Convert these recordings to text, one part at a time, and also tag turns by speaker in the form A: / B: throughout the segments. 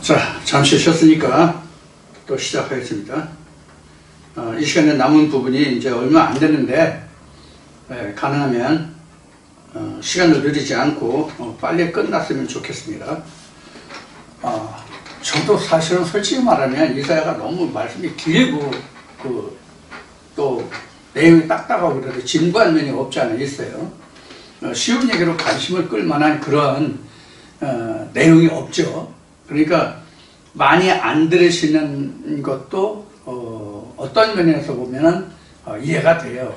A: 자, 잠시 쉬었으니까 또 시작하겠습니다. 이 시간에 남은 부분이 이제 얼마 안 되는데, 가능하면 시간을 느리지 않고 빨리 끝났으면 좋겠습니다. 저도 사실은 솔직히 말하면 이사야가 너무 말씀이 길고 또 내용이 딱딱하고 그래도 진부한 면이 없지 않아 있어요. 쉬운 얘기로 관심을 끌 만한 그런 내용이 없죠. 그러니까 많이 안 들으시는 것도 어떤 면에서 보면은 이해가 돼요.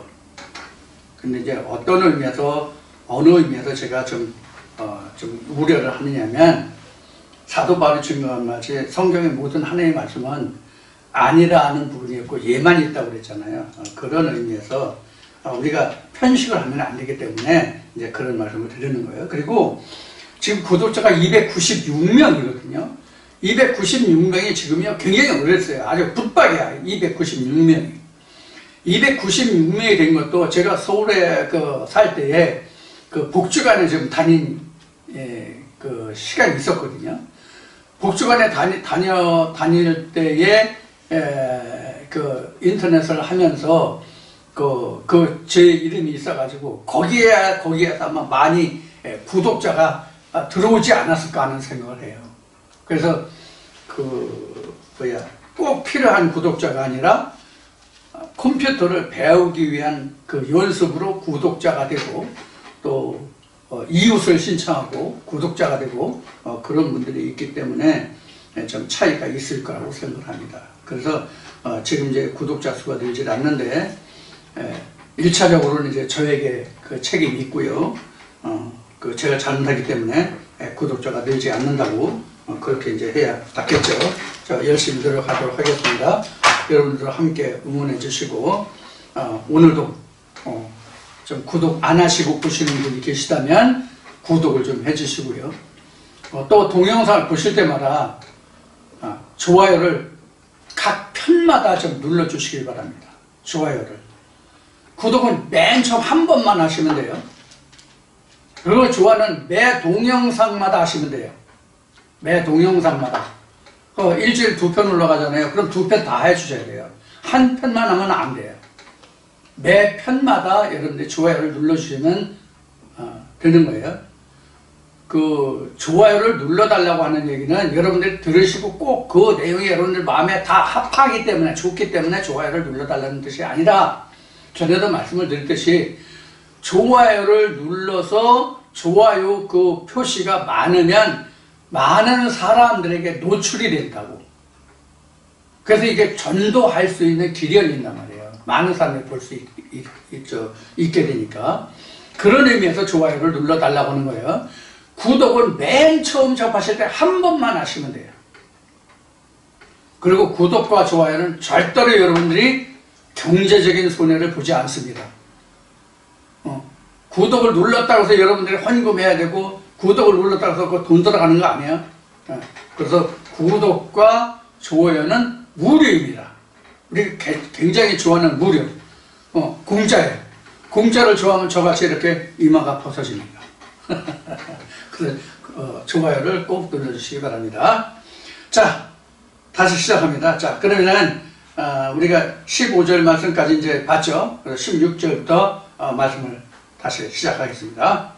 A: 근데 이제 어떤 의미에서 어느 의미에서 제가 좀 우려를 하느냐면, 사도 바울이 증거한 말이 성경의 모든 하나님의 말씀은 아니라 하는 부분이 있고 예만 있다고 그랬잖아요. 그런 의미에서 우리가 편식을 하면 안 되기 때문에 이제 그런 말씀을 드리는 거예요. 그리고 지금 구독자가 296명이거든요. 296명이 지금요 굉장히 오래됐어요. 아주 붙박이야. 296명이. 296명이 된 것도 제가 서울에 살 때에 복지관에 좀 다닌 그 시간이 있었거든요. 복지관에 다닐 때에 인터넷을 하면서 제 이름이 있어가지고 거기에서 아마 많이 구독자가 들어오지 않았을까 하는 생각을 해요. 그래서 꼭 필요한 구독자가 아니라 컴퓨터를 배우기 위한 연습으로 구독자가 되고, 또 이웃을 신청하고 구독자가 되고, 그런 분들이 있기 때문에 좀 차이가 있을 거라고 생각합니다. 그래서 지금 이제 구독자 수가 늘지 않는데, 1차적으로는 이제 저에게 책임이 있고요. 제가 잘못하기 때문에 구독자가 늘지 않는다고 그렇게 이제 해야 낫겠죠. 자, 열심히 노력하도록 하겠습니다. 여러분들 함께 응원해 주시고, 오늘도 좀 구독 안 하시고 보시는 분이 계시다면 구독을 좀 해주시고요. 또 동영상을 보실 때마다 좋아요를 각 편마다 좀 눌러주시길 바랍니다. 좋아요를. 구독은 맨 처음 한 번만 하시면 돼요. 그리고 좋아요는 매 동영상마다 하시면 돼요. 매 동영상마다. 일주일에 2편 올라가잖아요. 그럼 2편 다 해주셔야 돼요. 한 편만 하면 안 돼요. 매 편마다 여러분들이 좋아요를 눌러주시면 되는 거예요. 좋아요를 눌러달라고 하는 얘기는 여러분들이 들으시고 꼭 그 내용이 여러분들 마음에 다 합하기 때문에, 좋기 때문에 좋아요를 눌러달라는 뜻이 아니라, 전에도 말씀을 드렸듯이 좋아요를 눌러서 좋아요 표시가 많으면 많은 사람들에게 노출이 된다고. 그래서 이게 전도할 수 있는 기련이 있단 말이에요. 많은 사람들이 볼 수 있게 되니까. 그런 의미에서 좋아요를 눌러달라고 하는 거예요. 구독은 맨 처음 접하실 때 한 번만 하시면 돼요. 그리고 구독과 좋아요는 절대로 여러분들이 경제적인 손해를 보지 않습니다. 구독을 눌렀다고 해서 여러분들이 헌금해야 되고, 구독을 눌렀다고 해서 돈 들어가는 거 아니에요. 그래서 구독과 좋아요는 무료입니다. 우리 굉장히 좋아하는 무료. 공짜예요. 공짜를 좋아하면 저같이 이렇게 이마가 벗어집니다. 그래서 좋아요를 꼭 눌러주시기 바랍니다. 자, 다시 시작합니다. 자, 그러면은 우리가 15절 말씀까지 이제 봤죠. 그래서 16절부터 말씀을 다시 시작하겠습니다.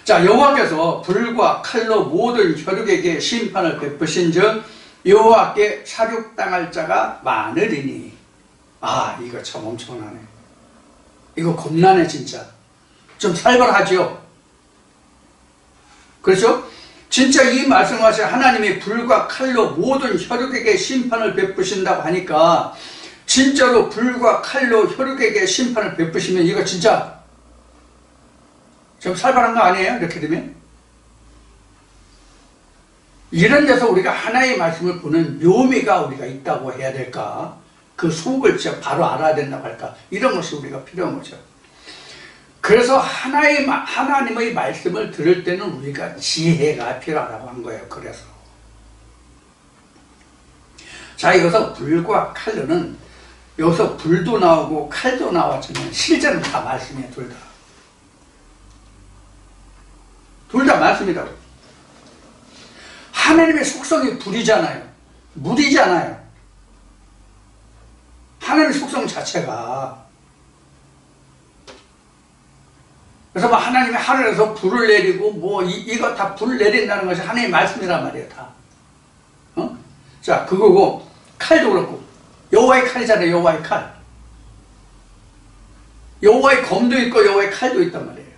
A: 자, 여호와께서 불과 칼로 모든 혈육에게 심판을 베푸신즉 여호와께 사륙당할 자가 많으리니. 이거 참 엄청나네. 이거 겁나네 진짜. 좀 살벌하죠. 그렇죠? 진짜 이 말씀하신 하나님이 불과 칼로 모든 혈육에게 심판을 베푸신다고 하니까, 진짜로 불과 칼로 혈육에게 심판을 베푸시면 이거 진짜 좀 살벌한 거 아니에요? 이렇게 되면? 이런 데서 우리가 하나의 말씀을 보는 묘미가 우리가 있다고 해야 될까? 그 속을 진짜 바로 알아야 된다고 할까? 이런 것이 우리가 필요한 거죠. 그래서 하나님의 말씀을 들을 때는 우리가 지혜가 필요하다고 한 거예요. 그래서. 자, 여기서 불과 칼로는, 여기서 불도 나오고 칼도 나왔지만 실제는 다 말씀이에요. 둘 다. 둘 다 말씀이라고. 하나님의 속성이 불이잖아요. 물이잖아요. 하나님의 속성 자체가. 그래서 뭐 하나님이 하늘에서 불을 내리고 뭐 이거 다 불 내린다는 것이 하나님의 말씀이란 말이에요. 다. 자, 그거고 칼도 그렇고 여호와의 칼이잖아요. 여호와의 칼. 여호와의 검도 있고 여호와의 칼도 있단 말이에요.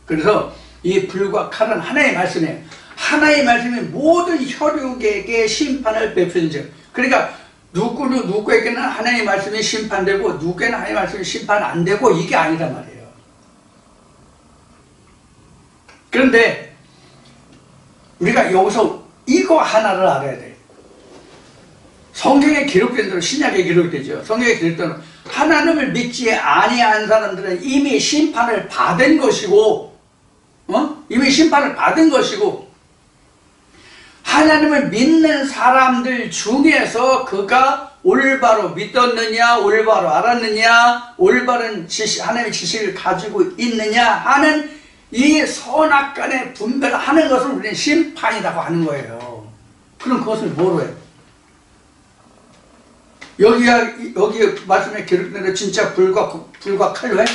A: 그래서 이 불과 칼은 하나님의 말씀이에요. 하나님의 말씀이 모든 혈육에게 심판을 베푸는즉. 그러니까 누구에게는 하나님의 말씀이 심판되고 누구에게는 하나님의 말씀이 심판 안 되고 이게 아니란 말이에요. 그런데 우리가 여기서 이거 하나를 알아야 돼요. 성경에 기록된 대로, 신약에 기록되죠. 성경에 기록된 대로 하나님을 믿지 아니한 사람들은 이미 심판을 받은 것이고, 이미 심판을 받은 것이고, 하나님을 믿는 사람들 중에서 그가 올바로 믿었느냐, 올바로 알았느냐, 올바른 하나님의 지식을 가지고 있느냐 하는 이 선악간의 분별하는 것을 우리는 심판이라고 하는 거예요. 그럼 그것을 뭐로 해요? 여기 말씀에 기록된 대로 진짜 불과 칼로 해?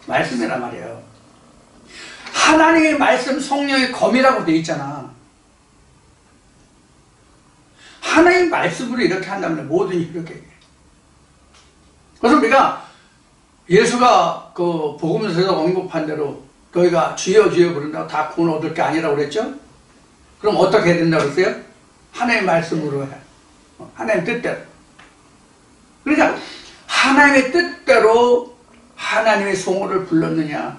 A: 말씀이란 말이에요. 하나님의 말씀 성령의 검이라고 되어 있잖아. 하나님의 말씀으로 이렇게 한다면 모든 이렇게. 그래서 우리가 예수가 그 복음서에서 언급한 대로 너희가 주여 주여 부른다고 다 구원 얻을 게 아니라고 그랬죠? 그럼 어떻게 해야 된다고 그랬어요? 하나님의 말씀으로 해. 하나님의 뜻대로. 그러니까 하나님의 뜻대로 하나님의 성호를 불렀느냐,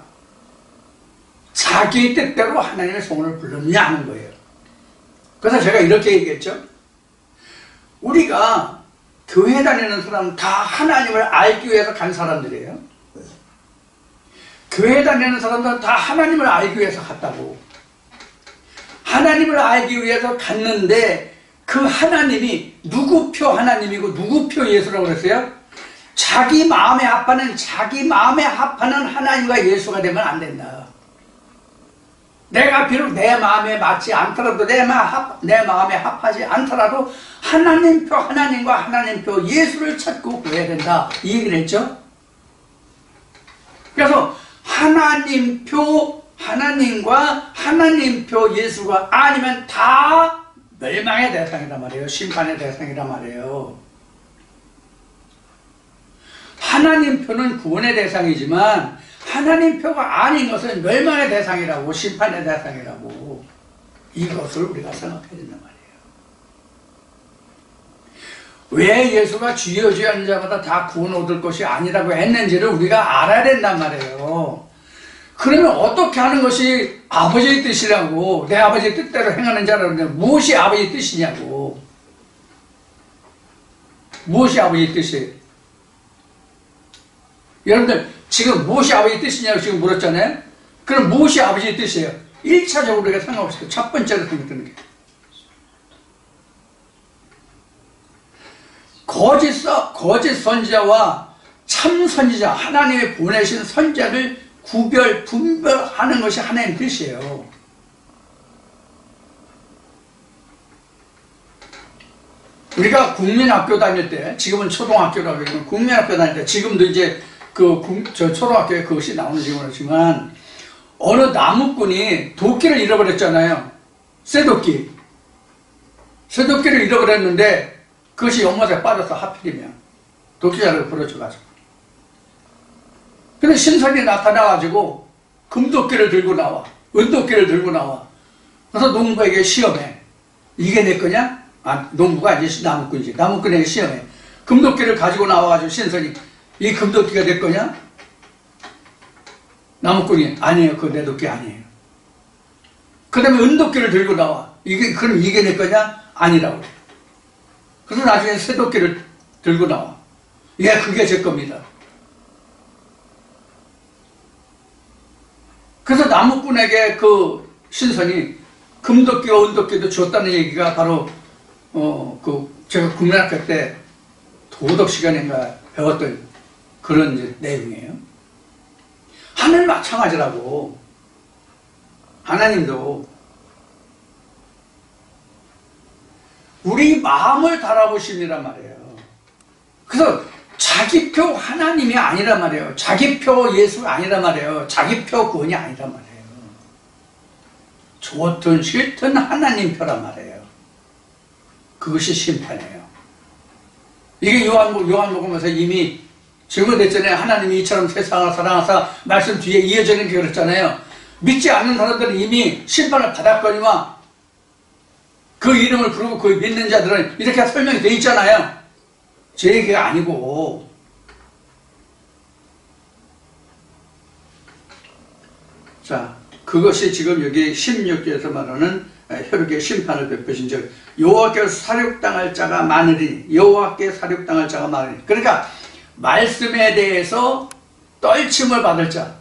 A: 자기의 뜻대로 하나님의 성호를 불렀느냐 하는 거예요. 그래서 제가 이렇게 얘기했죠. 우리가 교회 다니는 사람은 다 하나님을 알기 위해서 간 사람들이에요. 교회 다니는 사람들은 다 하나님을 알기 위해서 갔다고. 하나님을 알기 위해서 갔는데 그 하나님이 누구 표 하나님이고 누구 표 예수라고 그랬어요? 자기 마음에 합하는 하나님과 예수가 되면 안 된다. 내가 비록 내 마음에 맞지 않더라도 내 마음에 합하지 않더라도 하나님과 하나님표 예수를 찾고 구해야 된다. 이 얘기를 했죠. 그래서 하나님과 하나님표 예수가 아니면 다 멸망의 대상이란 말이에요. 심판의 대상이란 말이에요. 하나님표는 구원의 대상이지만 하나님표가 아닌 것은 멸망의 대상이라고, 심판의 대상이라고, 이것을 우리가 생각해야 된단 말이에요. 왜 예수가 주여 주여 하는 자마다 다 구원 얻을 것이 아니라고 했는지를 우리가 알아야 된단 말이에요. 그러면 어떻게 하는 것이 아버지의 뜻이라고, 내 아버지의 뜻대로 행하는 자라는데 무엇이 아버지의 뜻이냐고. 무엇이 아버지의 뜻이에요? 여러분들 지금 무엇이 아버지의 뜻이냐고 지금 물었잖아요. 그럼 무엇이 아버지의 뜻이에요? 1차적으로 우리가 생각해보세요. 첫 번째로 생각드는 게 거짓 선지자와 참 선지자, 하나님이 보내신 선지자를 분별하는 것이 하나님의 뜻이에요. 우리가 국민학교 다닐 때, 지금은 초등학교라고 해요. 국민학교 다닐 때, 지금도 이제 저 초등학교에 그것이 나오는지 모르지만, 어느 나무꾼이 도끼를 잃어버렸잖아요. 쇠도끼를 잃어버렸는데, 그것이 연못에 빠져서 하필이면, 도끼자루를 부러져가지고. 근데 신선이 나타나가지고, 금도끼를 들고 나와, 은도끼를 들고 나와. 그래서 농부에게 시험해. 이게 내 거냐? 아, 농부가 아니지, 나무꾼이지. 나무꾼에게 시험해. 금도끼를 가지고 나와가지고 신선이, 이 금도끼가 내 거냐? 나무꾼이, 아니에요. 그거 내 도끼 아니에요. 그 다음에 은도끼를 들고 나와. 그럼 이게 내 거냐? 아니라고. 그래서 나중에 쇠도끼를 들고 나와. 예, 그게 제 겁니다. 그래서 나무꾼에게 그 신선이 금도끼와 은도끼도 줬다는 얘기가 바로, 제가 국민학교 때 도덕 시간인가 배웠던 그런 이제 내용이에요. 하늘 마찬가지라고. 하나님도 우리 마음을 달아보심이란 말이에요. 그래서 자기표 하나님이 아니란 말이에요. 자기표 예수가 아니란 말이에요. 자기표 구원이 아니란 말이에요. 좋든 싫든 하나님 표란 말이에요. 그것이 심판이에요. 이게 요한복음에서 이미 증거됐잖아요. 하나님이 이처럼 세상을 사랑하사 말씀 뒤에 이어져 있는 게 그랬잖아요. 믿지 않는 사람들은 이미 심판을 받았거니와 그 이름을 부르고 그 믿는 자들은 이렇게 설명이 되어 있잖아요. 제 얘기가 아니고. 자, 그것이 지금 여기 16절에서 말하는 혈육의 심판을 베푸신 즉 여호와께 사륙당할 자가 많으리니 여호와께 사륙당할 자가 많으리니. 그러니까 말씀에 대해서 떨침을 받을 자.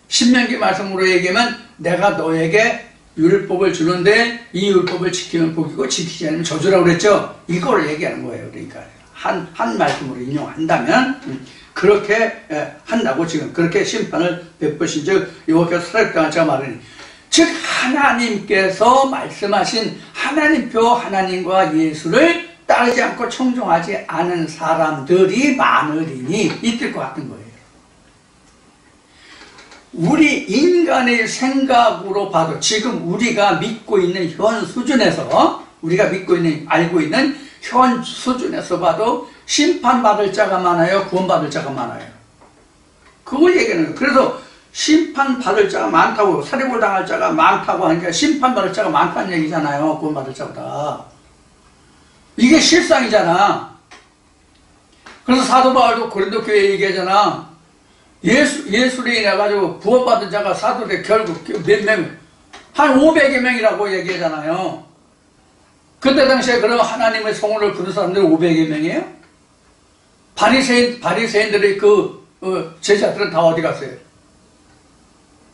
A: 신명기 말씀으로 얘기하면 내가 너에게 율법을 주는데 이 율법을 지키면 복이고 지키지 않으면 저주라고 그랬죠. 이걸 얘기하는 거예요. 그러니까 한 말씀으로 인용한다면 그렇게 한다고 지금 그렇게 심판을 베푸신 즉 여호와께서 사륙당할 자가 많으니 즉 하나님께서 말씀하신 하나님표 하나님과 예수를 따르지 않고 청종하지 않은 사람들이 많으리니 이 뜻과 같은 거예요. 우리 인간의 생각으로 봐도 지금 우리가 믿고 있는 현 수준에서 우리가 믿고 있는 알고 있는 현 수준에서 봐도 심판받을 자가 많아요? 구원받을 자가 많아요? 그걸 얘기하는 거예요. 그래서 심판받을 자가 많다고 살해를 당할 자가 많다고 하니까 심판받을 자가 많다는 얘기잖아요. 구원받을 자보다. 이게 실상이잖아. 그래서 사도 바울도 고린도 교회에 얘기하잖아. 예수로 인해가지고 구원받은 자가 사도들 결국 몇 명? 한 500여 명이라고 얘기하잖아요. 그때 당시에 그럼 하나님의 성원을 부른 사람들이 500여 명이에요? 바리새인들의 제자들은 다 어디 갔어요?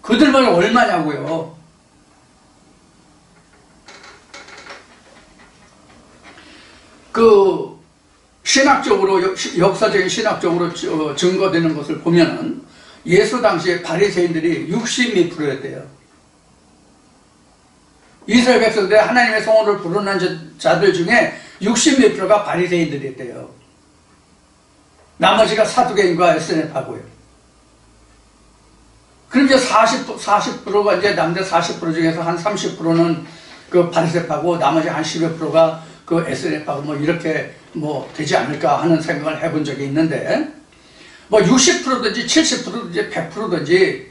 A: 그들만 얼마냐고요? 신학적으로, 역사적인 신학적으로 증거되는 것을 보면은 예수 당시에 바리새인들이 60몇 프로였대요. 이스라엘 백성들의 하나님의 성원을 부르는 자들 중에 60몇 프로가 바리새인들이었대요. 나머지가 사두개인과 SNF하고요. 그럼 이제 40%가 이제 남자 40% 중에서 한 30%는 그 바리새파고 나머지 한 10여 프로가 그 SNF하고 뭐 이렇게 뭐 되지 않을까 하는 생각을 해본 적이 있는데 뭐 60%든지 70%든지 100%든지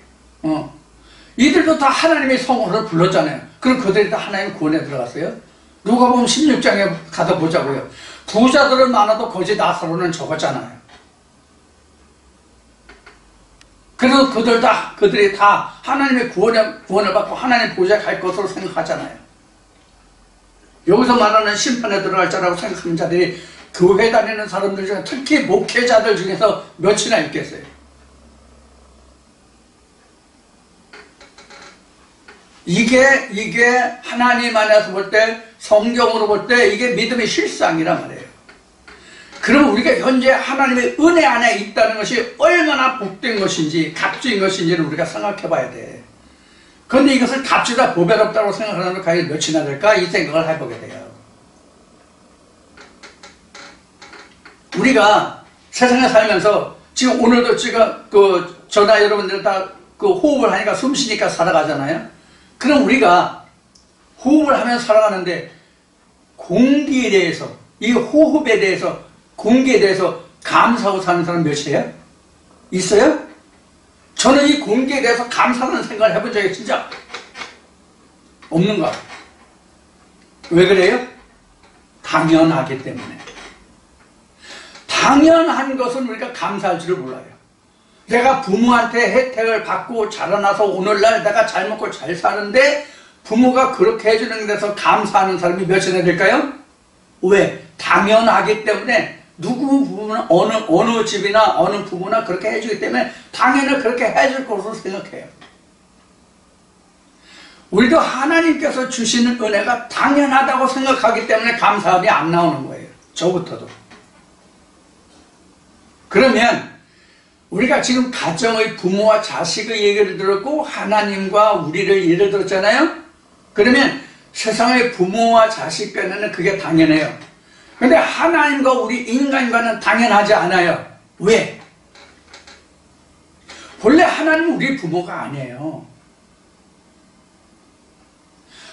A: 이들도 다 하나님의 성원을 불렀잖아요. 그럼 그들이 다 하나님 구원에 들어갔어요? 누가 보면 16장에 가다 보자고요. 부자들은 많아도 거지 나사로는 적었잖아요. 그래서 그들이 다 하나님의 구원을 받고 하나님 보좌에 갈 것으로 생각하잖아요. 여기서 말하는 심판에 들어갈 자라고 생각하는 자들이 교회 다니는 사람들 중에 특히 목회자들 중에서 몇이나 있겠어요? 이게 하나님 안에서 볼 때, 성경으로 볼 때 이게 믿음의 실상이란 말이에요. 그럼 우리가 현재 하나님의 은혜 안에 있다는 것이 얼마나 복된 것인지 값진 것인지를 우리가 생각해 봐야 돼. 그런데 이것을 값지다 보배롭다고 생각하는 건 과연 몇이나 될까? 이 생각을 해보게 돼요. 우리가 세상에 살면서 지금 오늘도 지금 저나 여러분들 다 호흡을 하니까 숨 쉬니까 살아가잖아요. 그럼 우리가 호흡을 하면서 살아가는데 공기에 대해서 이 호흡에 대해서 공기에 대해서 감사하고 사는 사람 몇이에요? 있어요? 저는 이 공기에 대해서 감사하는 생각을 해본 적이 진짜 없는 것 같아요. 왜 그래요? 당연하기 때문에. 당연한 것은 우리가 감사할 줄을 몰라요. 내가 부모한테 혜택을 받고 자라나서 오늘날 내가 잘 먹고 잘 사는데 부모가 그렇게 해주는 데서 감사하는 사람이 몇이나 될까요? 왜? 당연하기 때문에 누구 부모는 어느 집이나 어느 부모나 그렇게 해주기 때문에 당연히 그렇게 해줄 것으로 생각해요. 우리도 하나님께서 주시는 은혜가 당연하다고 생각하기 때문에 감사함이 안 나오는 거예요. 저부터도. 그러면 우리가 지금 가정의 부모와 자식의 얘기를 들었고 하나님과 우리를 예를 들었잖아요. 그러면 세상의 부모와 자식 간에는 그게 당연해요. 근데 하나님과 우리 인간과는 당연하지 않아요. 왜? 본래 하나님은 우리 부모가 아니에요.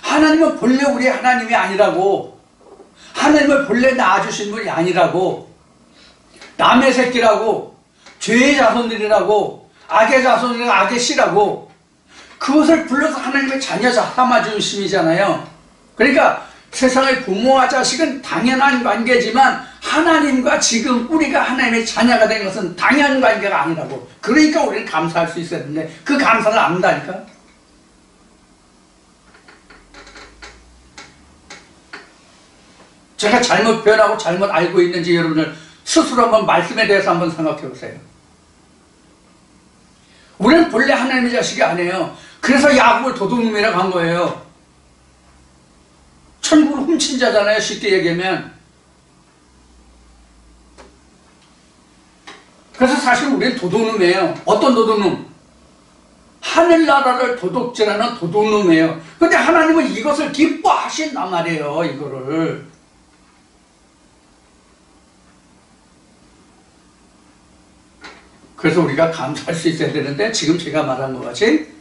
A: 하나님은 본래 우리 하나님이 아니라고. 하나님은 본래 낳아주신 분이 아니라고. 남의 새끼라고, 죄의 자손들이라고, 악의 자손이라고, 악의 씨라고, 그것을 불러서 하나님의 자녀 삼아주심이잖아요. 그러니까 세상의 부모와 자식은 당연한 관계지만 하나님과 지금 우리가 하나님의 자녀가 된 것은 당연한 관계가 아니라고. 그러니까 우리는 감사할 수 있어야 되는데 그 감사를 안 한다니까. 제가 잘못 표현하고 잘못 알고 있는지 여러분들 스스로 한번 말씀에 대해서 한번 생각해 보세요. 우리는 본래 하나님의 자식이 아니에요. 그래서 야곱을 도둑놈이라고 한 거예요. 천국을 훔친 자잖아요, 쉽게 얘기하면. 그래서 사실 우리는 도둑놈이에요. 어떤 도둑놈? 하늘나라를 도둑질하는 도둑놈이에요. 근데 하나님은 이것을 기뻐하신단 말이에요, 이거를. 그래서 우리가 감사할 수 있어야 되는데 지금 제가 말한 것 같이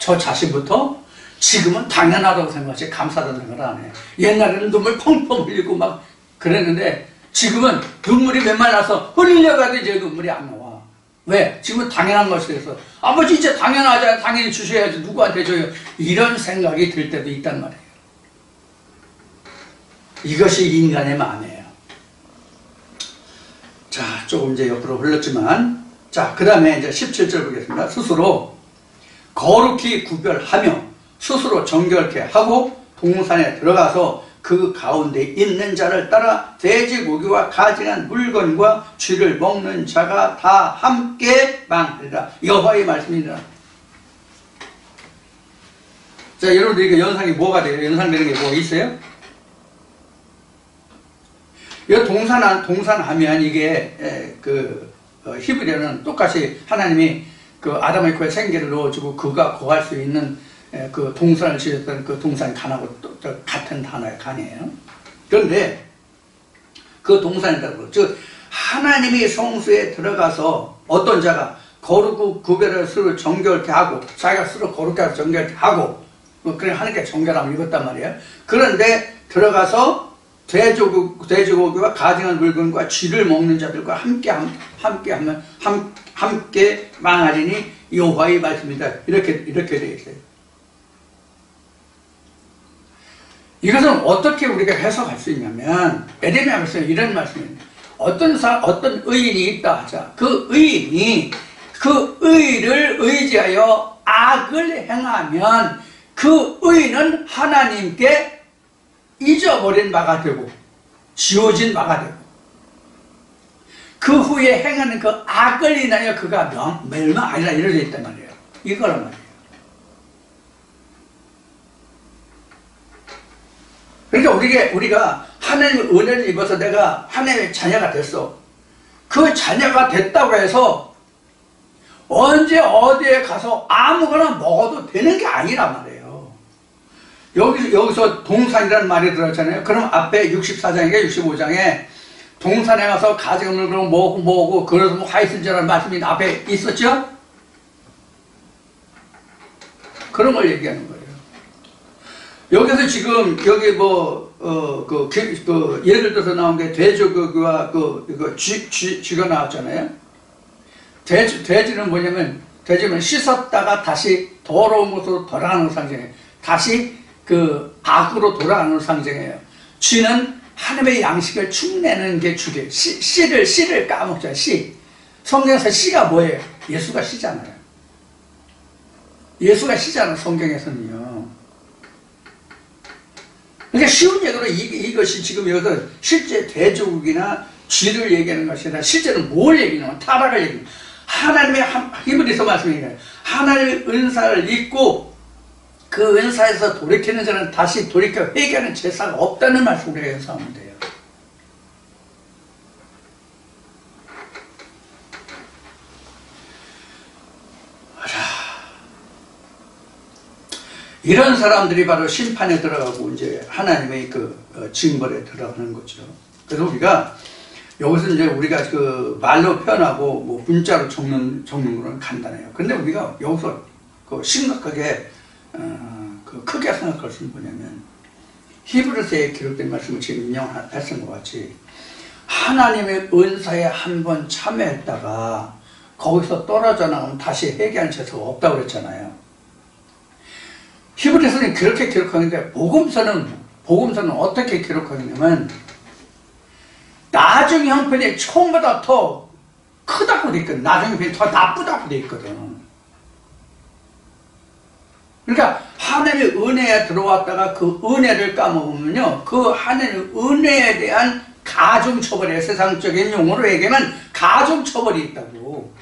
A: 저 자신부터 지금은 당연하다고 생각하지 감사하다는 생각을 안 해요. 옛날에는 눈물 펑펑 흘리고 막 그랬는데 지금은 눈물이 맨말라서 흘리려고 해도 이제 눈물이 안 나와. 왜? 지금은 당연한 것에 대해서 아버지 이제 당연하잖아요. 당연히 주셔야지. 누구한테 줘요. 이런 생각이 들 때도 있단 말이에요. 이것이 인간의 마음이에요. 자, 조금 이제 옆으로 흘렀지만 자, 그 다음에 이제 17절 보겠습니다. 스스로 거룩히 구별하며 스스로 정결케 하고 동산에 들어가서 그 가운데 있는 자를 따라 돼지고기와 가증한 물건과 쥐를 먹는 자가 다 함께 망하리라. 여호와의 말씀이니라. 자, 여러분들 이게 연상이 뭐가 돼요? 연상되는 게 뭐 있어요? 이 동산하면 이게 히브리어는 똑같이 하나님이 그 아담의 코에 생기를 넣어주고 그가 거할 수 있는 그 동산을 지었던 그 동산 간하고 같은 단어의 간이에요. 그런데 그 동산이라고 즉 하나님이 성소에 들어가서 어떤 자가 거룩고 구별을 스스로 정결케 하고 자기가 스스로 거룩게 하고 정결케 하고 그래 하나님께 정결함을 입었단 말이에요. 그런데 들어가서 돼지고기와 가증한 물건과 쥐를 먹는 자들과 함께 망하리니 여호와의 말씀이다. 이렇게 되어 있어요. 이것은 어떻게 우리가 해석할 수 있냐면 에레미야 말씀에 이런 말씀입니다. 어떤 의인이 있다 하자. 그 의인이 그 의를 의지하여 악을 행하면 그 의인은 하나님께 잊어버린 바가 되고 지워진 바가 되고 그 후에 행하는 그 악을 인하여 그가 멸망하리라 이렇게 되어 있단 말이에요. 이거란 말이에요. 그러니까 우리가 하나님의 은혜를 입어서 내가 하나님의 자녀가 됐어. 그 자녀가 됐다고 해서 언제 어디에 가서 아무거나 먹어도 되는 게 아니란 말이에요. 여기서 동산이라는 말이 들었잖아요. 그럼 앞에 64장인가 65장에 동산에 가서 가증을 그럼 뭐고 그래서 뭐 하이슨저라는 말씀이 앞에 있었죠? 그런 걸 얘기하는 거예요. 여기서 지금 여기 예를 들어서 나온 게 돼지고기와 쥐가 나왔잖아요. 돼지는 뭐냐면 돼지는 씻었다가 다시 더러운 곳으로 돌아가는 상징이에요. 다시 그 악으로 돌아가는 상징이에요. 쥐는 하나님의 양식을 축내는 게 쥐예요. 씨를 까먹죠. 씨. 성경에서 씨가 뭐예요? 예수가 씨잖아요. 예수가 씨잖아요. 성경에서는요. 그러니까 쉬운 얘기로 이것이 지금 여기서 실제 돼지고기나 쥐를 얘기하는 것이 아니라 실제는 뭘 얘기하냐면 타락을 얘기해요. 하나님의 히브리서 말씀이에요. 하나님의 은사를 잊고 그 은사에서 돌이키는 자는 다시 돌이켜 회개하는 제사가 없다는 말씀을 우리가 연상하면 돼요. 이런 사람들이 바로 심판에 들어가고 이제 하나님의 징벌에 들어가는 거죠. 그래서 우리가 여기서 이제 우리가 그 말로 표현하고 뭐 문자로 적는 거는 간단해요. 근데 우리가 여기서 심각하게 크게 생각할 것은 뭐냐면 히브리서에 기록된 말씀을 지금 인용했던 것 같이 하나님의 은사에 한번 참여했다가 거기서 떨어져 나오면 다시 회개하는 재수가 없다고 그랬잖아요. 히브리서는 그렇게 기록하는데 복음서는 어떻게 기록하냐면 나중 형편이 처음보다 더 크다고 돼 있거든. 나중 형편이 더 나쁘다고 돼 있거든. 그러니까 하나님의 은혜에 들어왔다가 그 은혜를 까먹으면요, 그 하나님의 은혜에 대한 가중처벌이에요. 세상적인 용어로 얘기하면 가중처벌이 있다고.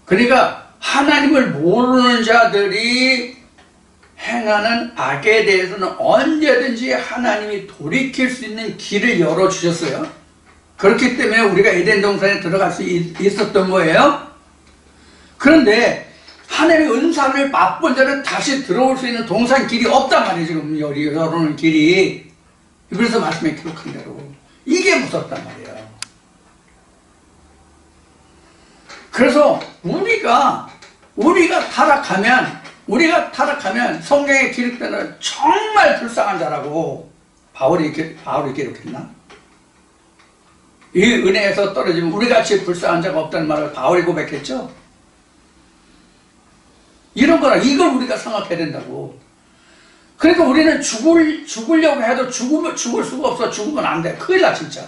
A: 그러니까 하나님을 모르는 자들이 행하는 악에 대해서는 언제든지 하나님이 돌이킬 수 있는 길을 열어주셨어요. 그렇기 때문에 우리가 에덴 동산에 들어갈 수 있었던 거예요. 그런데 하나님의 은사를 맛본 자는 다시 들어올 수 있는 동산 길이 없단 말이에요. 지금 열어놓은 길이. 그래서 말씀에 기록한 대로 이게 무섭단 말이에요. 그래서 우리가 타락하면 성경에 기록되는 정말 불쌍한 자라고 바울이 기록했나? 이 은혜에서 떨어지면 우리같이 불쌍한 자가 없다는 말을 바울이 고백했죠. 이런 거라 이걸 우리가 생각해야 된다고. 그러니까 우리는 죽으려고 해도 죽을 수가 없어. 죽으면 안 돼. 큰일 나 진짜.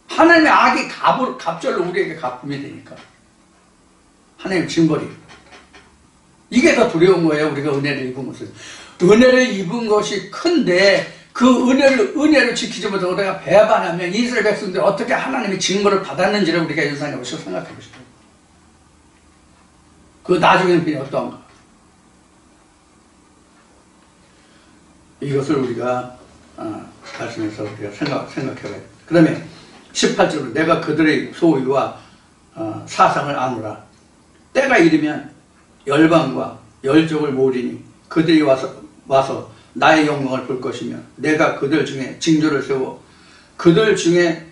A: 하나님의 악이 갑절로 우리에게 갚음이 되니까. 하나님의 징벌이. 이게 더 두려운 거예요. 우리가 은혜를 입은 것은. 은혜를 입은 것이 큰데 그 은혜를 지키지 못하고 내가 배반하면 이스라엘 백성들이 어떻게 하나님의 징벌을 받았는지를 우리가 연상해 보시고 생각해 보시죠. 그 나중에 형편이 어떠한가. 이것을 우리가 말씀에서 우리가 생각해 봐야 돼. 그 다음에 18절로 내가 그들의 소유와 사상을 아노라. 때가 이르면 열방과 열족을 모으리니 그들이 와서 나의 영광을 볼 것이며 내가 그들 중에 징조를 세워 그들 중에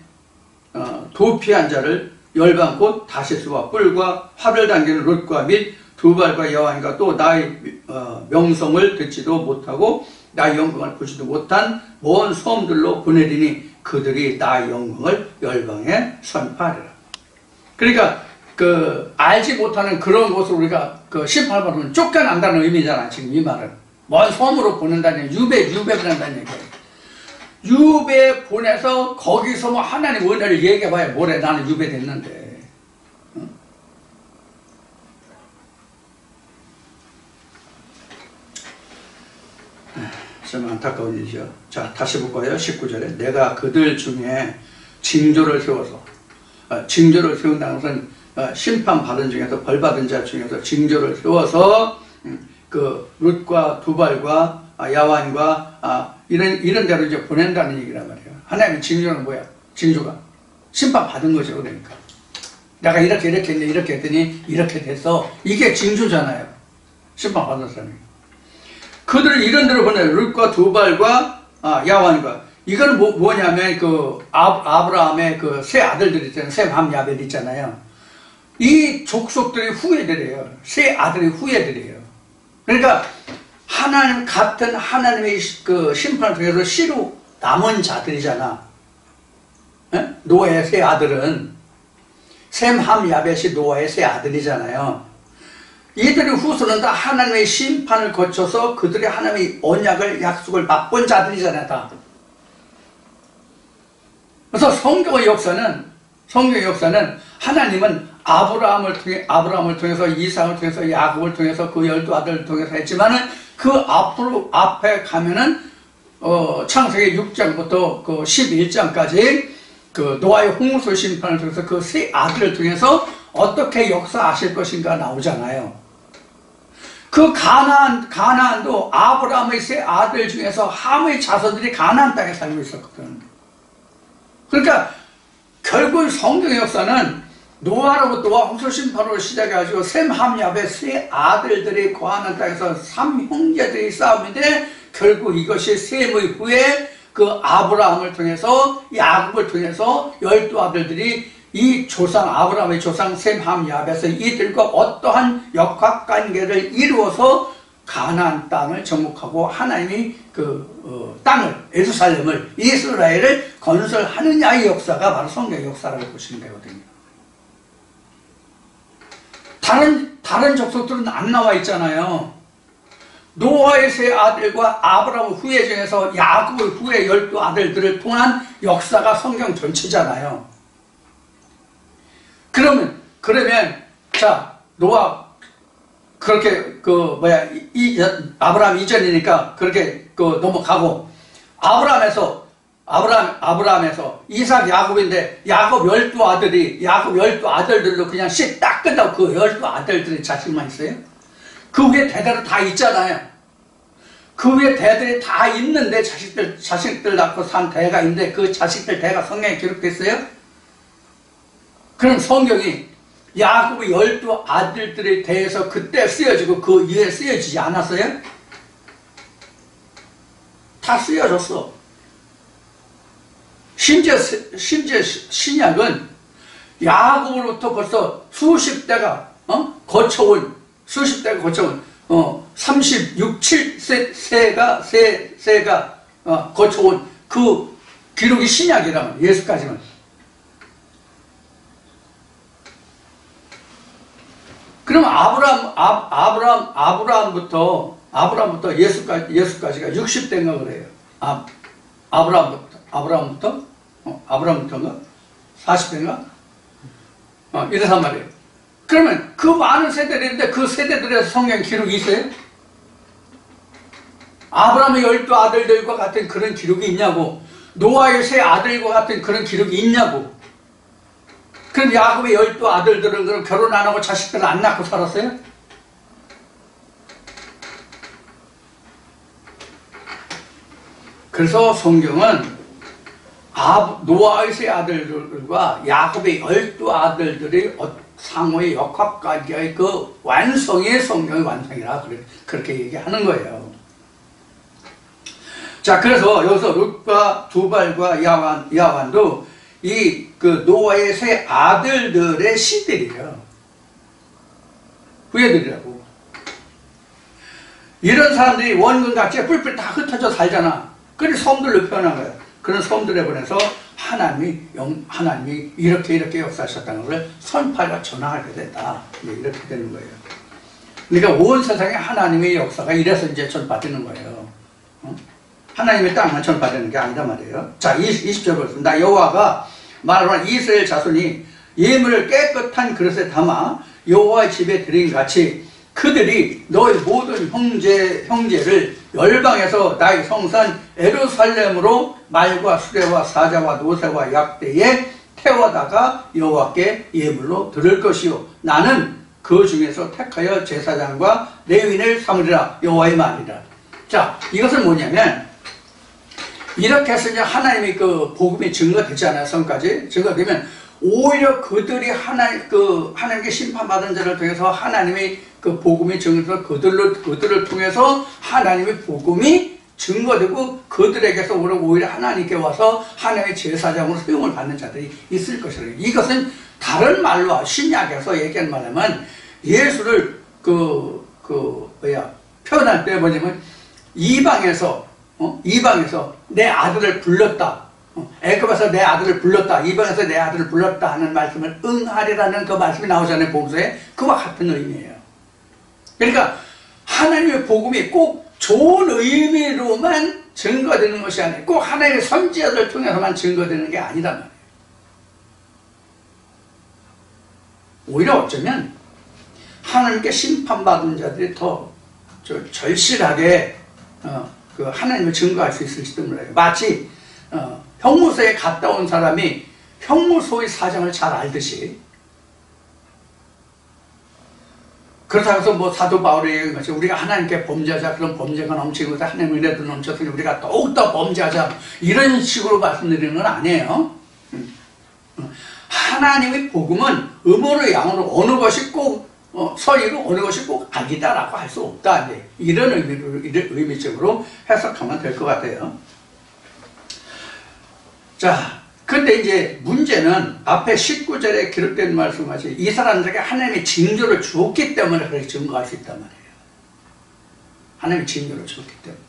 A: 도피한 자를 열방 곧 다시스와 뿔과 활을 당기는 롯과 및 두발과 여호와인과 또 나의 명성을 듣지도 못하고 나의 영광을 보지도 못한 먼 섬들로 보내리니 그들이 나의 영광을 열방에 선포하리라. 그러니까 알지 못하는 그런 곳을 우리가 심판받으면 쫓겨난다는 의미잖아. 지금 이 말은 먼 섬으로 보낸다는 유배 보낸다는 얘기예요. 유배 보내서 거기서 뭐 하나님 은혜를 얘기해봐야 뭐래. 나는 유배됐는데. 응? 참 안타까운 일이죠. 자, 다시 볼까요? 19절에 내가 그들 중에 징조를 세워서 징조를 세운다는 것은 심판받은 중에서 벌받은 자 중에서 징조를 세워서 그 룻과 두발과 야완과 이런 데로 이제 보낸다는 얘기란 말이에요. 하나님의 징조는 뭐야? 징조가 심판받은 거죠. 그러니까 내가 이렇게 했는데 이렇게 했더니 이렇게 됐어. 이게 징조잖아요. 심판받은 사람이. 그들을 이런 데로 보내. 룻과 두발과 야완과. 이건 뭐냐면 아브라함의 세 아들들 있잖아요. 셈함 야벳 있잖아요. 이 족속들이 후예들이에요. 세 아들이 후예들이에요. 그러니까 하나님 같은 하나님의 심판을 통해서 씨로 남은 자들이잖아. 에? 노아의 세 아들은 셈함 야벳이 노아의 세 아들이잖아요. 이들의 후손은 다 하나님의 심판을 거쳐서 그들의 하나님의 언약을 약속을 맛본 자들이잖아요. 다. 그래서 성경의 역사는 하나님은 아브라함을 통해서 이삭을 통해서 야곱을 통해서 그 12아들을 통해서 했지만은 그 앞에 가면은 창세기 6장부터 그 11장까지 그 노아의 홍수 심판을 통해서 그 세 아들을 통해서 어떻게 역사하실 것인가 나오잖아요. 그 가나안도 아브라함의 세 아들 중에서 함의 자손들이 가나안 땅에 살고 있었거든. 그러니까 결국 성경의 역사는 노아로부터 홍수심판으로 시작해가지고 셈, 함, 야벳 세 아들들이 거하는 땅에서 3형제들이 싸움인데 결국 이것이 셈의 후에 그 아브라함을 통해서 야곱을 통해서 12아들들이 이 조상 아브라함의 조상 셈, 함, 야벳의 이들과 어떠한 역학관계를 이루어서 가나안 땅을 정복하고 하나님이 땅을 예루살렘을 이스라엘을 건설하느냐의 역사가 바로 성경의 역사라고 보시면 되거든요. 다른 족속들은 안 나와 있잖아요. 노아의 세 아들과 아브라함 후예 중에서 야곱의 후예 12아들들을 통한 역사가 성경 전체잖아요. 그러면 자 노아 그렇게 아브라함 이전이니까 그렇게 넘어가고 아브라함에서 이삭 야곱인데 야곱 12아들들도 그냥 씨 딱 끝나고 그 12아들들의 자식만 있어요? 그 위에 대대로 다 있잖아요. 그 위에 대들이 다 있는데 자식들 낳고 산 대가 있는데 그 자식들 대가 성경에 기록됐어요? 그럼 성경이 야곱의 12아들들에 대해서 그때 쓰여지고 그 이후에 쓰여지지 않았어요? 다 쓰여졌어. 심지어 신약은 야곱으로부터 벌써 수십 대가 거쳐온 36, 7세가 거쳐온 그 기록이 신약이라면 예수까지는. 그럼 아브라함부터 예수까지가 60대인가 그래요. 아브라함부터인가? 40대인가? 이래서 말이에요. 그러면 그 많은 세대들인데 그 세대들에서 성경 기록이 있어요? 아브라함의 12아들들과 같은 그런 기록이 있냐고. 노아의 세 아들과 같은 그런 기록이 있냐고. 그럼 야곱의 12아들들은 그럼 결혼 안 하고 자식들 안 낳고 살았어요? 그래서 성경은 노아의 세 아들들과 야곱의 12아들들의 상호의 역학관계의 그 완성이 성경의 완성이라 그렇게 얘기하는 거예요. 자, 그래서 여기서 룻과 두발과 야완도 그 노아의 세 아들들의 시들이에요. 후예들이라고. 이런 사람들이 원근각지에 뿔뿔 다 흩어져 살잖아. 그래서 섬들로 표현한 거예요. 그런 섬들에 보내서 하나님이 이렇게 역사하셨다는 것을 선파가 전하게 된다. 이렇게 되는 거예요. 그러니까 온 세상에 하나님의 역사가 이래서 이제 전파되는 거예요. 하나님의 땅만 전파되는 게 아니다 말이에요. 자, 20절 보겠습니다. 여호와가 말하노라 이스라엘 자손이 예물을 깨끗한 그릇에 담아 여호와의 집에 드린 같이 그들이 너희 모든 형제를 열방에서 나의 성산 예루살렘으로 말과 수레와 사자와 노새와 약대에 태워다가 여호와께 예물로 드릴 것이요 나는 그 중에서 택하여 제사장과 레위인을 삼으리라 여호와의 말이라. 자, 이것은 뭐냐면 이렇게 해서 이제 하나님의 그 복음이 증거되잖아요. 성까지 증거되면 오히려 그들이 하나님께 심판받은 자를 통해서 하나님의 그 복음이 증거돼서 그들을 통해서 하나님의 복음이 증거되고 그들에게서 오히려 하나님께 와서 하나님의 제사장으로 사용을 받는 자들이 있을 것이라. 이것은 다른 말로 신약에서 얘기하는 말하면 예수를 표현할 때 뭐냐면 이방에서 내 아들을 불렀다. 애굽에서 내 아들을 불렀다. 이방에서 내 아들을 불렀다 하는 말씀을 응하리라는 그 말씀이 나오잖아요. 복음서에. 그와 같은 의미예요. 그러니까 하나님의 복음이 꼭 좋은 의미로만 증거되는 것이 아니에요. 꼭 하나님의 선지자들을 통해서만 증거되는 게 아니란 말이에요. 오히려 어쩌면 하나님께 심판받은 자들이 더 절실하게 그 하나님을 증거할 수 있을지도 몰라요. 마치 형무소에 갔다 온 사람이 형무소의 사정을 잘 알듯이, 그렇다고 해서 뭐 사도 바울이 얘기한 것이 우리가 하나님께 범죄하자, 그런 범죄가 넘치고 하나님의 은혜도 넘쳤으니 우리가 더욱더 범죄하자, 이런 식으로 말씀드리는 건 아니에요. 하나님의 복음은 음으로 양으로 어느 것이 꼭 서의로 어느 것이 꼭 악이다라고 할 수 없다. 이런 의미적으로 해석하면 될 것 같아요. 자, 근데 이제 문제는 앞에 19절에 기록된 말씀같이 이 사람들에게 하나님의 징조를 주었기 때문에 그렇게 증거할 수 있단 말이에요. 하나님의 징조를 주었기 때문에.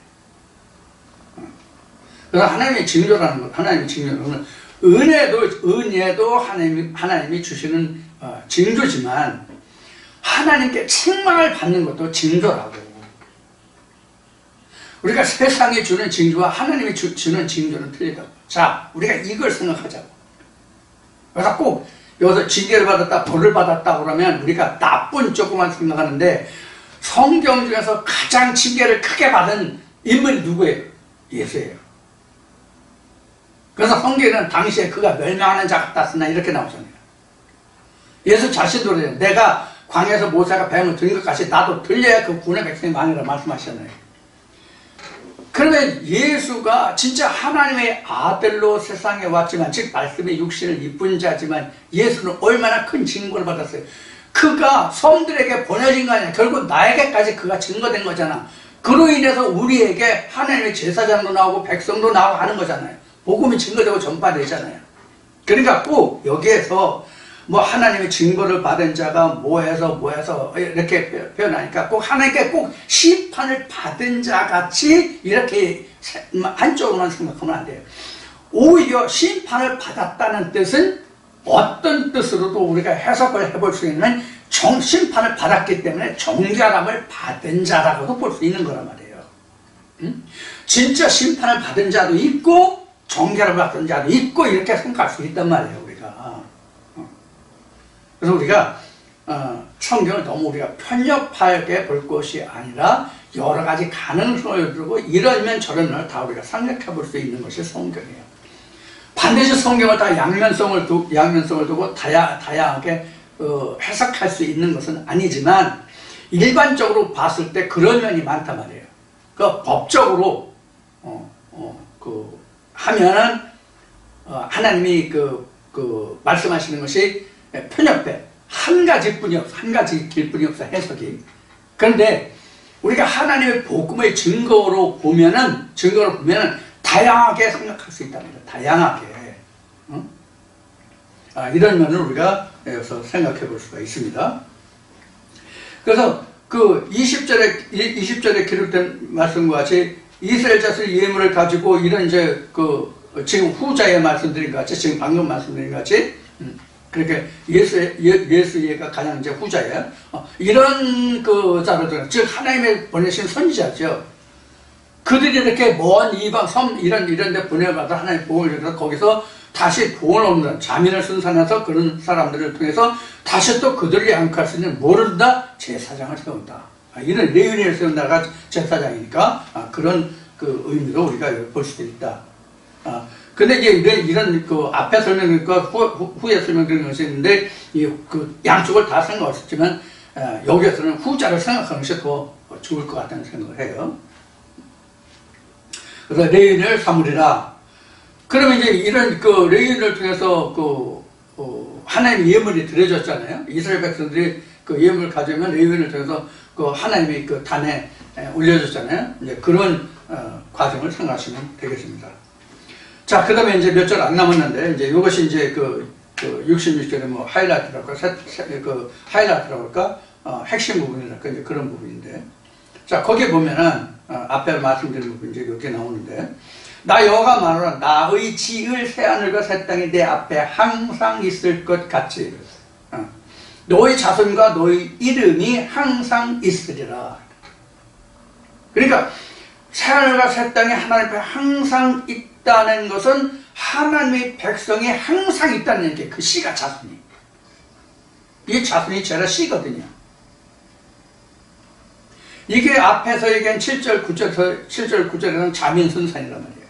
A: 그래서 하나님의 징조라는 것, 하나님의 징조는 은혜도 하나님이 주시는 징조지만 하나님께 책망을 받는 것도 징조라고. 우리가 세상이 주는 징조와 하나님이 주는 징조는 틀리다고. 자, 우리가 이걸 생각하자고. 그래서 꼭 여기서 징계를 받았다, 벌을 받았다 그러면 우리가 나쁜 쪽만 생각하는데 성경 중에서 가장 징계를 크게 받은 인물이 누구예요? 예수예요. 그래서 성경에는 당시에 그가 멸망하는 자 같았으나 이렇게 나오잖아요. 예수 자신도 그래요. 내가 광야에서 모세가 배움을 들은 것 같이 나도 들려야 그 구원의 백성이 많으라 말씀하셨나요. 그러면 예수가 진짜 하나님의 아들로 세상에 왔지만, 즉 말씀의 육신을 입은 자지만 예수는 얼마나 큰 징벌을 받았어요. 그가 성들에게 보내진 거 아니야. 결국 나에게까지 그가 증거된 거잖아. 그로 인해서 우리에게 하나님의 제사장도 나오고 백성도 나오고 하는 거잖아요. 복음이 증거되고 전파되잖아요. 그러니까 꼭 여기에서 뭐 하나님의 증거를 받은 자가 뭐해서 이렇게 표현하니까 꼭 하나님께 꼭 심판을 받은 자 같이 이렇게 한쪽으로만 생각하면 안 돼요. 오히려 심판을 받았다는 뜻은 어떤 뜻으로도 우리가 해석을 해볼 수 있는 심판을 받았기 때문에 정결함을 받은 자라고도 볼 수 있는 거란 말이에요. 진짜 심판을 받은 자도 있고 정결함을 받은 자도 있고 이렇게 생각할 수 있단 말이에요, 우리가. 그래서 우리가 성경을 너무 우리가 편협하게 볼 것이 아니라 여러 가지 가능성을 두고 이러면 저러면 다 우리가 생각해 볼 수 있는 것이 성경이에요. 반드시 성경을 다 양면성을 두고 다양하게 해석할 수 있는 것은 아니지만 일반적으로 봤을 때 그런 면이 많단 말이에요. 그 법적으로 하면은 하나님이 말씀하시는 것이 편협해. 한 가지 길 뿐이 없어, 해석이. 그런데 우리가 하나님의 복음의 증거로 보면은 다양하게 생각할 수 있답니다. 다양하게. 이런 면을 우리가 여기서 생각해 볼 수가 있습니다. 그래서 그 20절에 기록된 말씀과 같이 이스라엘 자손의 예물을 가지고 이런 지금 후자의 말씀드린 것 같이, 지금 방금 말씀드린 것 같이, 그렇게 예수가 가장 이제 후자예요. 이런 자로들, 즉 하나님의 보내신 선지자죠. 그들이 이렇게 먼 이방 섬 이런 데 보내받아 하나님의 복음을 줘서 거기서 다시 구원 얻는 자민을 순산해서 그런 사람들을 통해서 다시 또 그들을 양육할 수 있는 뭐를 준다? 제사장을 세운다. 이런 레위인을 세운다가 제사장이니까 그런 의미로 우리가 볼 수도 있다. 근데 이제 이런 앞에 설명과 후에 설명드린 것이 있는데 양쪽을 다 생각할 수 있지만 여기에서는 후자를 생각하는 것이 더 좋을 것 같다는 생각을 해요. 그래서 레위인을 삼으리라. 그러면 이제 이런 레위인을 통해서 하나님의 예물이 드려졌잖아요. 이스라엘 백성들이 예물을 가져오면 레위인을 통해서 하나님의 단에 올려줬잖아요. 이제 그런 과정을 생각하시면 되겠습니다. 자, 그 다음에 이제 몇 절 안 남았는데, 이제 이것이 이제 66절에 뭐 하이라이트랄까, 하이라이트라고 할까, 핵심 부분이랄까, 이제 그런 부분인데. 자, 거기에 보면은, 앞에 말씀드린 부분 이제 여기 나오는데, 나 여호와가 말하노라, 나의 지을 새하늘과 새 땅이 내 앞에 항상 있을 것 같이. 너의 자손과 너의 이름이 항상 있으리라. 그러니까, 새하늘과 새 땅이 하나님 앞에 항상 있다는 것은 하나님의 백성이 항상 있다는 얘기예요. 그 씨가 자손이. 이 자손이 제라 씨거든요. 이게 앞에서 얘기한 7절, 9절에는 자민순산이란 말이에요.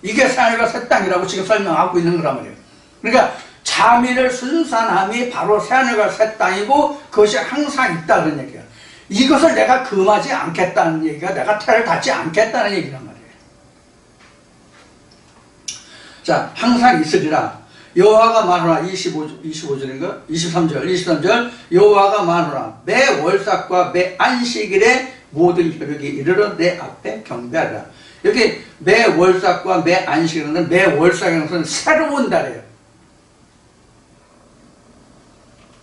A: 이게 새하늘과 새 땅이라고 지금 설명하고 있는 거란 말이에요. 그러니까 자민을 순산함이 바로 새하늘과 새 땅이고 그것이 항상 있다는 얘기예요. 이것을 내가 금하지 않겠다는 얘기가 내가 태를 닫지 않겠다는 얘기란 말이에요. 자, 항상 있으리라. 여호와가 말하노라. 25절인가? 23절 여호와가 말하노라. 매 월삭과 매 안식일에 모든 혈육이 이르러 내 앞에 경배하라. 여기 매 월삭과 매 안식일은, 매 월삭이라는 것은 새로운 달이에요.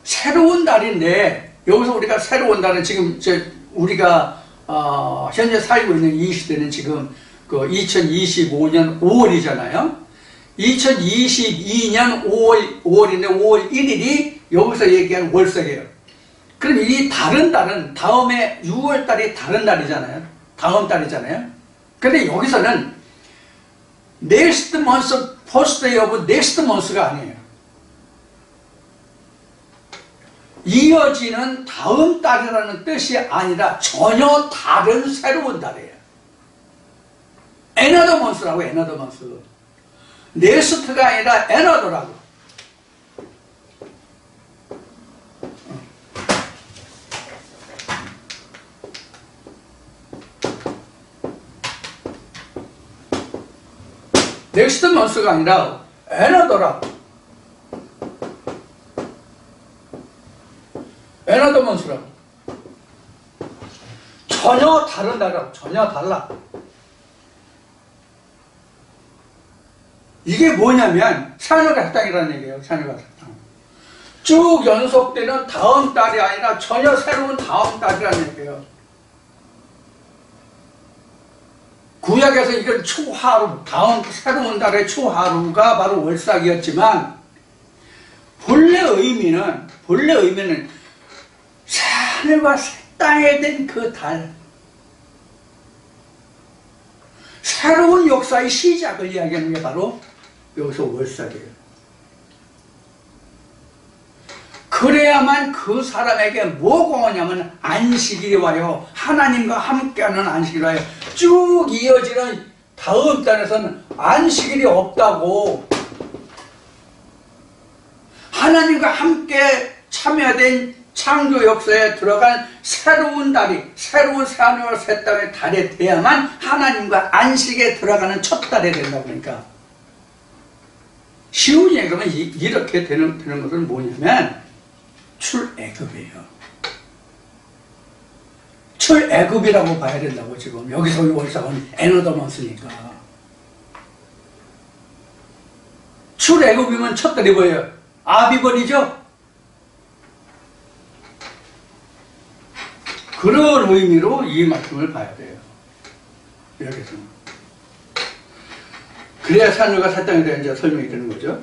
A: 새로운 달인데, 여기서 우리가 새로운 달은 지금 우리가 현재 살고 있는 이 시대는 지금 그 2025년 5월이잖아요. 2022년 5월인데 5월 1일이 여기서 얘기하는 월삭이에요. 그럼 이 다른 달은 다음에 6월 달이 다른 달이잖아요. 다음 달이잖아요. 근데 여기서는 next month, first day of next month가 아니에요. 이어지는 다음 달이라는 뜻이 아니라 전혀 다른 새로운 달이에요. another month라고, another month. next가 아니라 another라고. next month가 아니라 another라고. another month라고. 전혀 다른 달이라고. 전혀 달라. 이게 뭐냐면 산후가 사탕이라는 얘기예요. 산후가 사탕. 쭉 연속되는 다음 달이 아니라 전혀 새로운 다음 달이라는 얘기예요. 구약에서 이건 초하루, 다음 새로운 달의 초하루가 바로 월삭이었지만 본래 의미는 하늘과 새 땅에 된 그 달, 새로운 역사의 시작을 이야기하는 게 바로 여기서 월삭이에요. 그래야만 그 사람에게 뭐가 오냐면 안식일이 와요. 하나님과 함께하는 안식일이 와요. 쭉 이어지는 다음 달에서는 안식일이 없다고. 하나님과 함께 참여된 창조 역사에 들어간 새로운 달이, 새로운 새하늘과 새 땅의 달에 돼야만 하나님과 안식에 들어가는 첫 달이 된다고. 그러니까 쉬운 얘기면 이렇게 되는 것은 뭐냐면 출애굽이에요. 출애굽이라고 봐야 된다고. 지금 여기서 월삭은 another month니까. 출애굽이면 첫 달이 뭐예요? 아비벌이죠? 그런 의미로 이 말씀을 봐야 돼요. 여기서. 그래야 산후가 새 땅에 대한 이제 설명이 되는 거죠.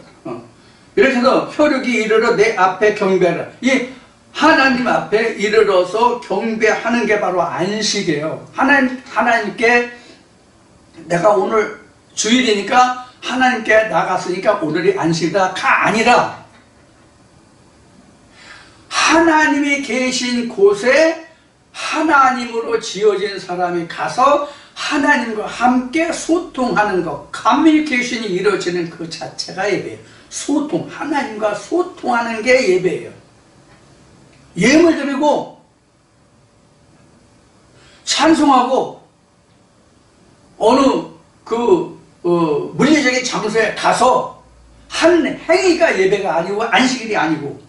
A: 이렇게 해서 혈육이 이르러 내 앞에 경배하라. 이 하나님 앞에 이르러서 경배하는 게 바로 안식이에요. 하나님께 내가 오늘 주일이니까 하나님께 나갔으니까 오늘이 안식이다가 아니라 하나님이 계신 곳에 하나님으로 지어진 사람이 가서 하나님과 함께 소통하는 것, 커뮤니케이션이 이루어지는 그 자체가 예배예요. 소통, 하나님과 소통하는 게 예배예요. 예물 드리고 찬송하고 어느 물리적인 장소에 가서 한 행위가 예배가 아니고 안식일이 아니고,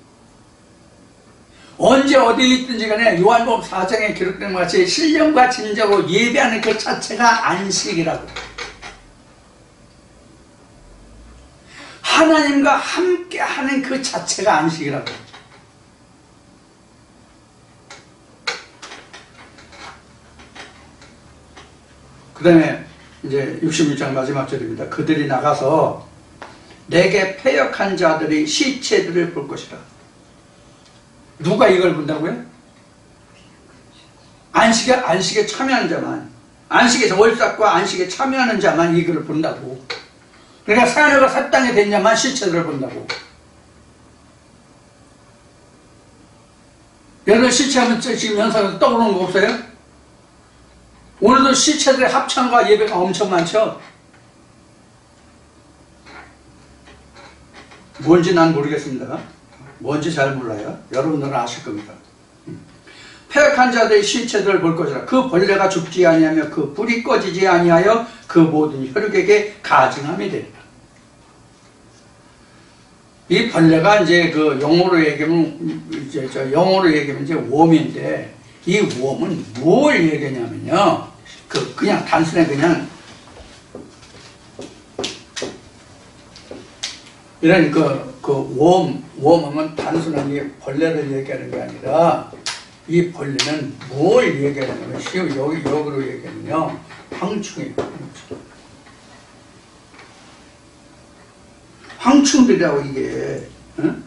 A: 언제 어디에 있든지 간에 요한복음 4장에 기록된 것 같이 신령과 진정으로 예배하는 그 자체가 안식이라고. 하나님과 함께 하는 그 자체가 안식이라고. 그 다음에 이제 66장 마지막 절입니다. 그들이 나가서 내게 패역한 자들의 시체들을 볼 것이라. 누가 이걸 본다고요? 안식에 참여하는 자만, 안식에 월삭과 안식에 참여하는 자만 이걸 본다고. 그러니까 산후가 새 땅에 된 자만 시체들을 본다고. 여러분 시체하면 지금 연상에서 떠오르는 거 없어요? 오늘도 시체들의 합창과 예배가 엄청 많죠? 뭔지 난 모르겠습니다. 뭔지 잘 몰라요. 여러분들은 아실 겁니다. 패역한 자들의 시체들을 볼 것이라. 그 벌레가 죽지 아니하며 그 불이 꺼지지 아니하여 그 모든 혈육에게 가증함이 되리라. 이 벌레가 이제 그 영어로 얘기하면 이제 영어로 얘기하면 이제 웜인데 이 웜은 뭘 얘기하냐면요. 그냥 단순히 그냥 이런 웜은 단순하게 벌레를 얘기하는 게 아니라 이 벌레는 뭘 얘기하냐면 여기로 얘기하면요. 황충이에요. 황충들이라고 이게 응?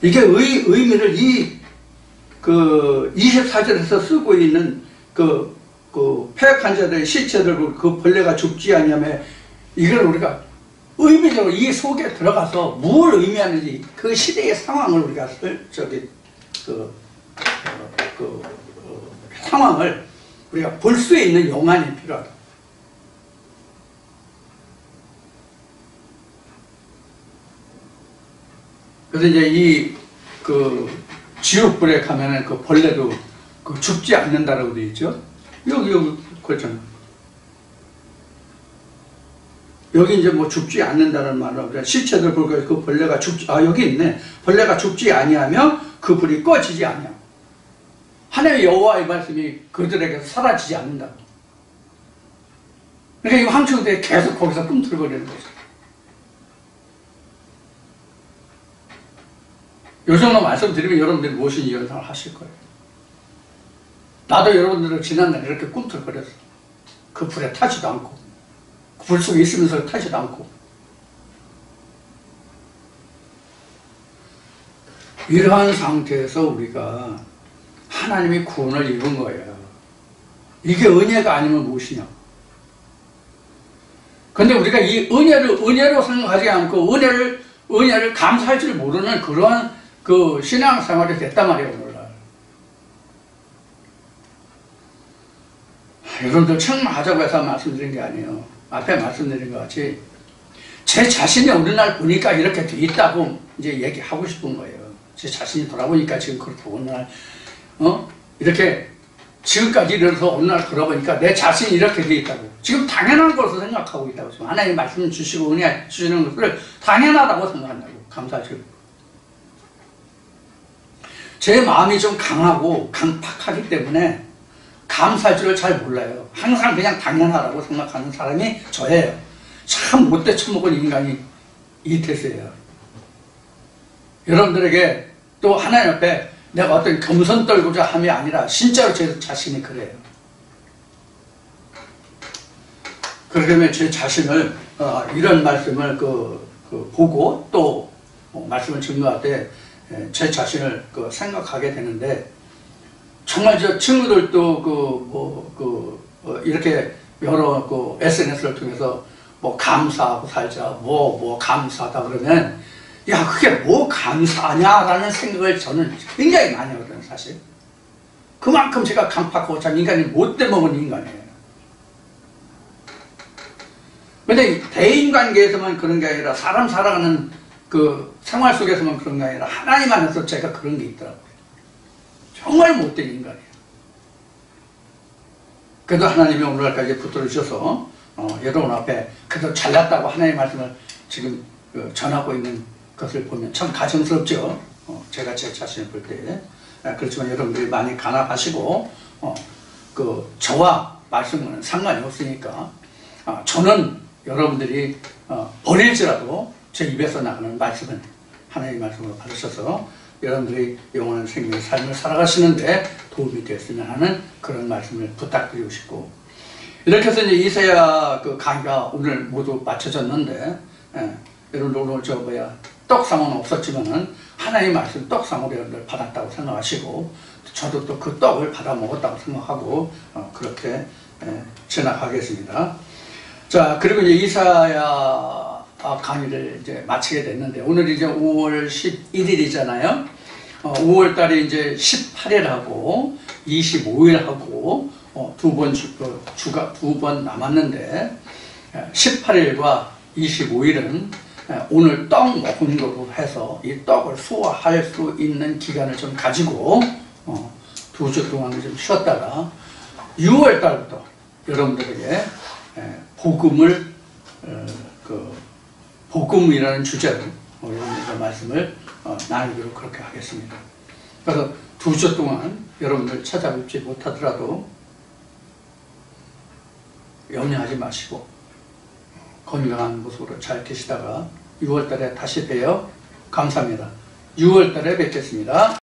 A: 이게 의미를 24절에서 쓰고 있는 그 폐역한 자들의 시체들 그 벌레가 죽지 않냐면 이걸 우리가 의미적으로 이 속에 들어가서 뭘 의미하는지 그 시대의 상황을 우리가 상황을 우리가 볼 수 있는 용안이 필요하다. 그래서 이제 지옥불에 가면은 그 벌레도 죽지 않는다라고 되어 있죠. 여기 그렇잖아. 여기 이제 뭐 죽지 않는다는 말은 시체들 불과 그 벌레가 여기 있네. 벌레가 죽지 아니하며 그 불이 꺼지지 아니하고 하나님의 여호와의 말씀이 그들에게서 사라지지 않는다. 그러니까 이 황충들이 계속 거기서 꿈틀거리는 거죠. 요 정도 말씀드리면 여러분들이 무엇인지 연상을 하실 거예요. 나도 여러분들을 지난날에 이렇게 꿈틀거렸어. 그 불에 타지도 않고 그 불 속에 있으면서 타지도 않고 이러한 상태에서 우리가 하나님의 구원을 이룬 거예요. 이게 은혜가 아니면 무엇이냐. 근데 우리가 이 은혜로 생각하지 않고 은혜를 감사할 줄 모르는 그러한 그 신앙생활이 됐단 말이에요, 오늘날. 여러분들 책망하자고 해서 말씀드린 게 아니에요. 앞에 말씀드린 것 같이 제 자신이 오늘날 보니까 이렇게 돼 있다고 이제 얘기하고 싶은 거예요. 제 자신이 돌아보니까 지금 그렇다고 오늘날 이렇게 지금까지 이르러서 오늘날 돌아보니까 내 자신이 이렇게 돼 있다고 지금 당연한 것으로 생각하고 있다고 지금 하나님 말씀 주시고 은혜 주시는 것을 당연하다고 생각한다고 감사하시고 제 마음이 좀 강하고 강팍하기 때문에 감사할 줄을 잘 몰라요. 항상 그냥 당연하다고 생각하는 사람이 저예요. 참 못돼 처먹은 인간이 이태수예요. 여러분들에게 또 하나님 앞에 내가 어떤 겸손 떨고자 함이 아니라 진짜로 제 자신이 그래요. 그렇기 때문에 제 자신을 이런 말씀을 보고 또 말씀을 증거할 때 제 자신을 생각하게 되는데 정말 저 친구들도 이렇게 여러 SNS를 통해서 뭐 감사하고 살자 뭐 감사하다 그러면 야 그게 뭐 감사하냐라는 생각을 저는 굉장히 많이 하거든요. 사실 그만큼 제가 강팍하고 참 인간이 못돼 먹은 인간이에요. 근데 대인관계에서만 그런 게 아니라 사람 살아가는 그 생활 속에서만 그런 게 아니라 하나님 안에서 제가 그런 게 있더라고요. 정말 못된 인간이에요. 그래도 하나님이 오늘날까지 붙들어주셔서 여러분 앞에 그래도 잘났다고 하나님의 말씀을 지금 전하고 있는 것을 보면 참 가증스럽죠. 제가 제 자신을 볼 때. 그렇지만 여러분들이 많이 간합하시고 저와 말씀은 상관이 없으니까 저는 여러분들이 버릴지라도 제 입에서 나가는 말씀은 하나님의 말씀으로 받으셔서 여러분들이 영원한 생명의 삶을 살아가시는데 도움이 됐으면 하는 그런 말씀을 부탁드리고 싶고 이렇게 해서 이제 이사야 강의가 오늘 모두 마쳐졌는데 여러분들 오늘 떡상은 없었지만은 하나님의 말씀 떡상으로 여러분들 받았다고 생각하시고 저도 또 그 떡을 받아 먹었다고 생각하고 그렇게 지나가겠습니다. 자 그리고 이제 이사야 강의를 이제 마치게 됐는데 오늘 이제 5월 11일이잖아요. 5월 달에 이제 18일하고 25일하고 두 번 남았는데 18일과 25일은 오늘 떡 먹은 거로 해서 이 떡을 소화할 수 있는 기간을 좀 가지고 2주 동안 좀 쉬었다가 6월 달부터 여러분들에게 복음을 복음이라는 주제로 여러분들과 말씀을 나누기로 그렇게 하겠습니다. 그래서 2주 동안 여러분들 찾아뵙지 못하더라도 염려하지 마시고 건강한 모습으로 잘 계시다가 6월달에 다시 뵈요. 감사합니다. 6월달에 뵙겠습니다.